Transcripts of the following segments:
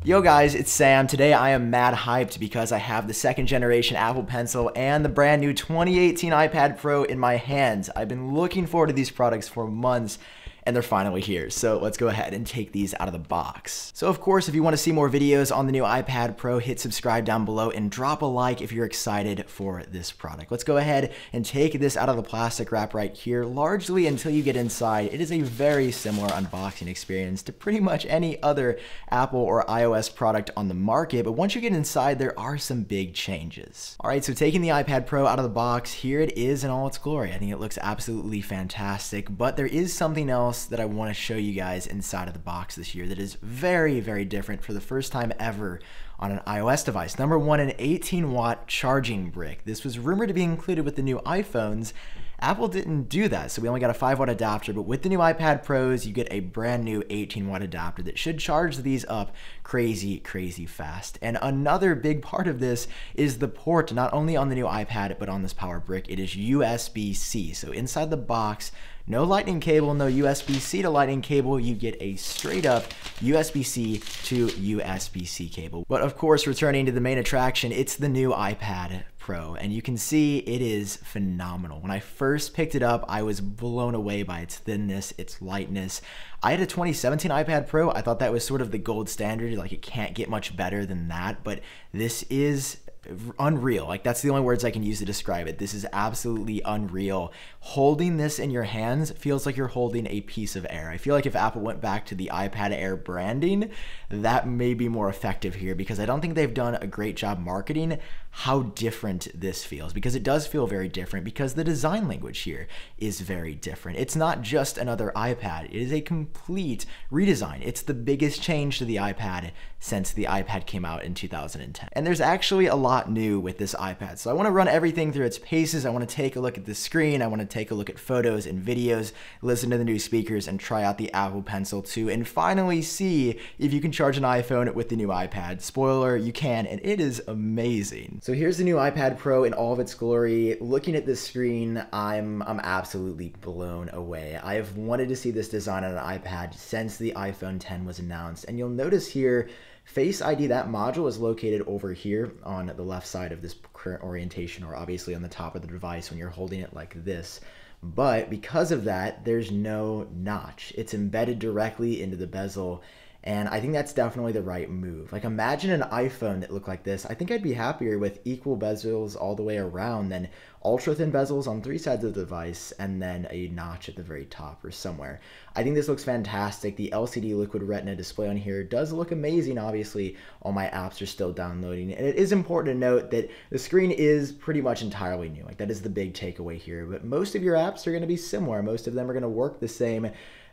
Yo guys, it's Sam. Today I am mad hyped because I have the second generation Apple Pencil and the brand new 2018 iPad Pro in my hands. I've been looking forward to these products for months and they're finally here. So let's go ahead and take these out of the box. So of course, if you want to see more videos on the new iPad Pro, hit subscribe down below and drop a like if you're excited for this product. Let's go ahead and take this out of the plastic wrap right here, largely until you get inside. It is a very similar unboxing experience to pretty much any other Apple or iOS product on the market, but once you get inside, there are some big changes. All right, so taking the iPad Pro out of the box, here it is in all its glory. I think it looks absolutely fantastic, but there is something else that I want to show you guys inside of the box this year that is very, very different for the first time ever on an iOS device. Number one, an 18-watt charging brick. This was rumored to be included with the new iPhones. Apple didn't do that, so we only got a 5-watt adapter, but with the new iPad Pros, you get a brand new 18-watt adapter that should charge these up crazy, crazy fast. And another big part of this is the port, not only on the new iPad, but on this power brick. It is USB-C, so inside the box, no lightning cable, no USB-C to lightning cable, you get a straight up USB-C to USB-C cable. But of course, returning to the main attraction, it's the new iPad Pro, and you can see it is phenomenal. When I first picked it up, I was blown away by its thinness, its lightness. I had a 2017 iPad Pro. I thought that was sort of the gold standard, like it can't get much better than that, but this is unreal. Like, that's the only words I can use to describe it. This is absolutely unreal. Holding this in your hands feels like you're holding a piece of air. I feel like if Apple went back to the iPad Air branding, that may be more effective here, because I don't think they've done a great job marketing how different this feels, because it does feel very different, because the design language here is very different. It's not just another iPad. It is a complete redesign. It's the biggest change to the iPad since the iPad came out in 2010. And there's actually a lot new with this iPad. So I want to run everything through its paces. I want to take a look at the screen. I want to take a look at photos and videos, listen to the new speakers, and try out the Apple Pencil 2, and finally see if you can charge an iPhone with the new iPad. Spoiler, you can, and it is amazing. So here's the new iPad Pro in all of its glory. Looking at this screen, I'm absolutely blown away. I have wanted to see this design on an iPad since the iPhone X was announced, and you'll notice here, Face ID, that module is located over here on the left side of this current orientation, or obviously on the top of the device when you're holding it like this. But because of that, there's no notch. It's embedded directly into the bezel, and I think that's definitely the right move. Like, imagine an iPhone that looked like this. I think I'd be happier with equal bezels all the way around than ultra thin bezels on 3 sides of the device and then a notch at the very top or somewhere. I think this looks fantastic. The LCD Liquid Retina display on here does look amazing. Obviously, all my apps are still downloading. And it is important to note that the screen is pretty much entirely new. Like, that is the big takeaway here. But most of your apps are going to be similar. Most of them are going to work the same.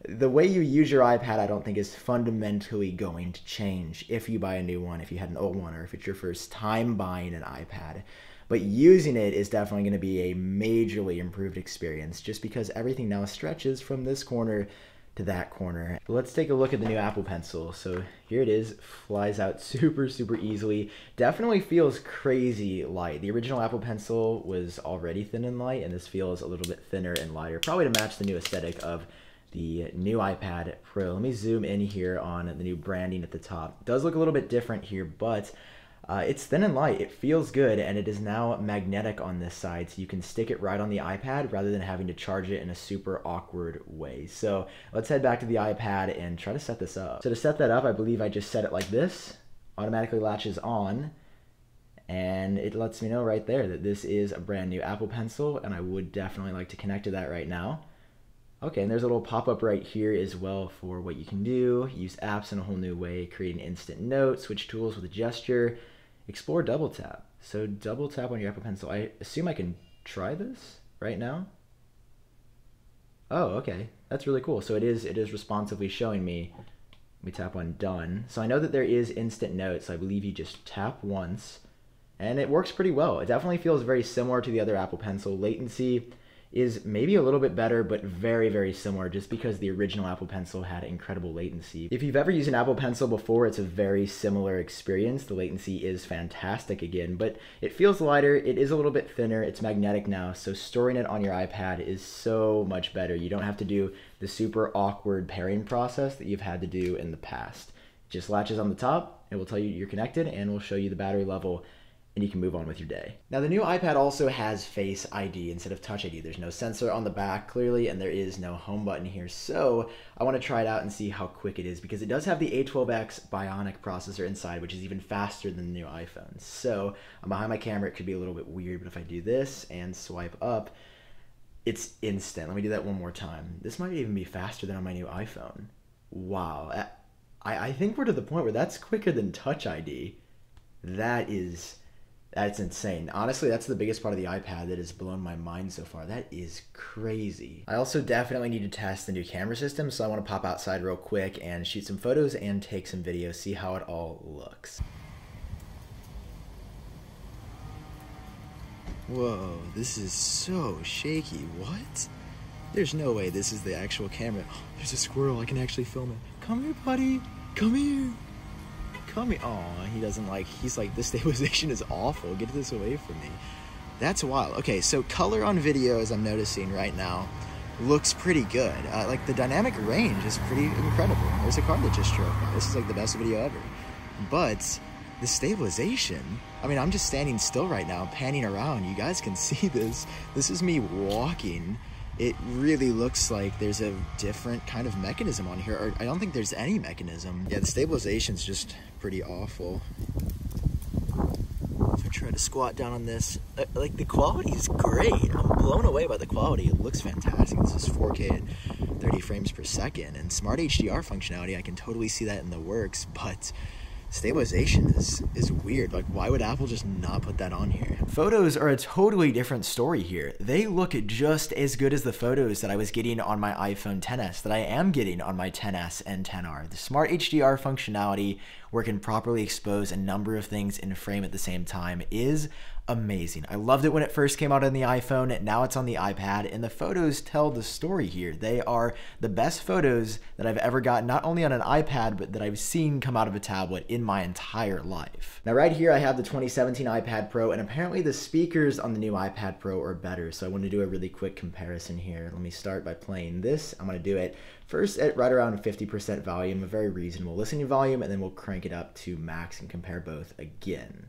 The way you use your iPad, I don't think, is fundamentally going to change if you buy a new one, if you had an old one, or if it's your first time buying an iPad. But using it is definitely going to be a majorly improved experience, just because everything now stretches from this corner to that corner. But let's take a look at the new Apple Pencil. So here it is, flies out super, super easily. Definitely feels crazy light. The original Apple Pencil was already thin and light, and this feels a little bit thinner and lighter, probably to match the new aesthetic of the new iPad Pro. Let me zoom in here on the new branding at the top. It does look a little bit different here, but it's thin and light. It feels good, and it is now magnetic on this side, so you can stick it right on the iPad rather than having to charge it in a super awkward way. So let's head back to the iPad and try to set this up. So to set that up, I believe I just set it like this. Automatically latches on, and it lets me know right there that this is a brand new Apple Pencil, and I would definitely like to connect to that right now. Okay, and there's a little pop-up right here as well for what you can do. Use apps in a whole new way, create an instant note, switch tools with a gesture, explore double tap. So double tap on your Apple Pencil. I assume I can try this right now. Oh, okay, that's really cool. So it is responsively showing me. Let me tap on done. So I know that there is instant notes. So I believe you just tap once, and it works pretty well. It definitely feels very similar to the other Apple Pencil. Latency is maybe a little bit better, but very, very similar, just because the original Apple Pencil had incredible latency. If you've ever used an Apple Pencil before, it's a very similar experience. The latency is fantastic again, but it feels lighter. It is a little bit thinner. It's magnetic now, so storing it on your iPad is so much better. You don't have to do the super awkward pairing process that you've had to do in the past. Just latches on the top, it will tell you you're connected, and will show you the battery level, and you can move on with your day. Now the new iPad also has Face ID instead of Touch ID. There's no sensor on the back clearly, and there is no home button here. So I want to try it out and see how quick it is, because it does have the A12X Bionic processor inside, which is even faster than the new iPhone. So I'm behind my camera, it could be a little bit weird, but if I do this and swipe up, it's instant. Let me do that one more time. This might even be faster than on my new iPhone. Wow. I think we're to the point where that's quicker than Touch ID. That's insane. Honestly, that's the biggest part of the iPad that has blown my mind so far. That is crazy. I also definitely need to test the new camera system, so I want to pop outside real quick and shoot some photos and take some videos, see how it all looks. Whoa, this is so shaky. What? There's no way this is the actual camera. Oh, there's a squirrel. I can actually film it. Come here, buddy. Come here. Come here. Aw, he doesn't like, he's like, this stabilization is awful. Get this away from me. That's wild. Okay, so color on video, as I'm noticing right now, looks pretty good. Like the dynamic range is pretty incredible. There's a car that just drove by. This is like the best video ever. But the stabilization, I mean, I'm just standing still right now, panning around. You guys can see this. This is me walking. It really looks like there's a different kind of mechanism on here, or I don't think there's any mechanism. Yeah, the stabilization's just pretty awful. If I try to squat down on this, like the quality is great. I'm blown away by the quality. It looks fantastic. This is 4K at 30 frames per second, and Smart HDR functionality, I can totally see that in the works, but stabilization is weird. Like, why would Apple just not put that on here? Photos are a totally different story here. They look just as good as the photos that I was getting on my iPhone XS, that I am getting on my XS and XR. The Smart HDR functionality, where it can properly expose a number of things in frame at the same time, is amazing. I loved it when it first came out on the iPhone. Now it's on the iPad, and the photos tell the story here. They are the best photos that I've ever gotten, not only on an iPad, but that I've seen come out of a tablet in my entire life. Now right here I have the 2017 iPad Pro, and apparently the speakers on the new iPad Pro are better, so I want to do a really quick comparison here. Let me start by playing this. I'm going to do it first at right around 50% volume, a very reasonable listening volume, and then we'll crank it up to max and compare both again.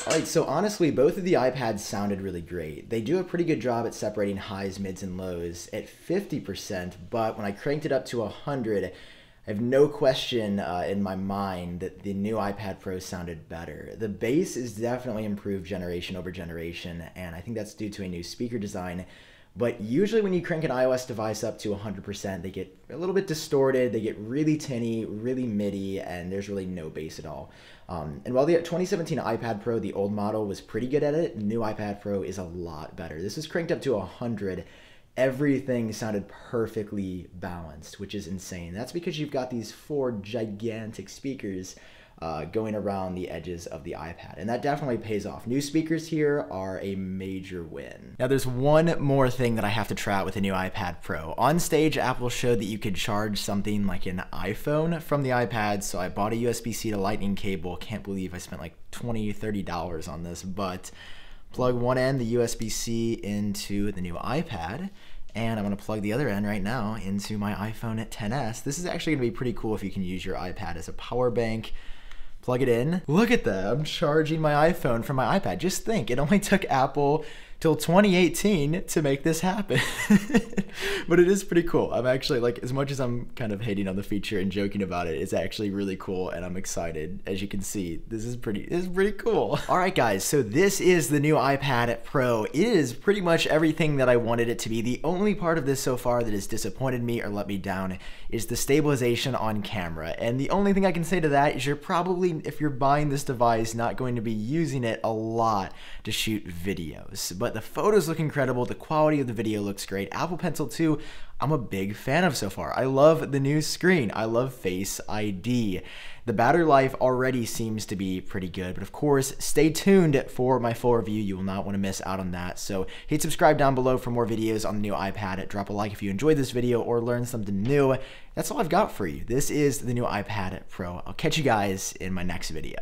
Alright, so honestly, both of the iPads sounded really great. They do a pretty good job at separating highs, mids, and lows at 50%, but when I cranked it up to 100, I have no question in my mind that the new iPad Pro sounded better. The bass is definitely improved generation over generation, and I think that's due to a new speaker design. But usually when you crank an iOS device up to 100%, they get a little bit distorted, they get really tinny, really MIDI, and there's really no bass at all. And while the 2017 iPad Pro, the old model, was pretty good at it, the new iPad Pro is a lot better. This is cranked up to 100. Everything sounded perfectly balanced, which is insane. That's because you've got these 4 gigantic speakers going around the edges of the iPad, and that definitely pays off. New speakers here are a major win. Now there's one more thing that I have to try out with the new iPad Pro. On stage, Apple showed that you could charge something like an iPhone from the iPad, so I bought a USB-C to Lightning cable. Can't believe I spent like $20, $30 on this, but plug one end, the USB-C, into the new iPad, and I'm going to plug the other end right now into my iPhone XS. This is actually going to be pretty cool if you can use your iPad as a power bank. Plug it in. Look at that, I'm charging my iPhone from my iPad. Just think, it only took Apple till 2018 to make this happen. But it is pretty cool. I'm actually, like, as much as I'm kind of hating on the feature and joking about it, it's actually really cool, and I'm excited. As you can see, this is pretty cool. All right, guys, so this is the new iPad Pro. It is pretty much everything that I wanted it to be. The only part of this so far that has disappointed me or let me down is the stabilization on camera. And the only thing I can say to that is you're probably, if you're buying this device, not going to be using it a lot to shoot videos. But the photos look incredible. The quality of the video looks great. Apple Pencil 2, I'm a big fan of so far. I love the new screen. I love Face ID. The battery life already seems to be pretty good, but of course, stay tuned for my full review. You will not want to miss out on that. So hit subscribe down below for more videos on the new iPad. Drop a like if you enjoyed this video or learned something new. That's all I've got for you. This is the new iPad Pro. I'll catch you guys in my next video.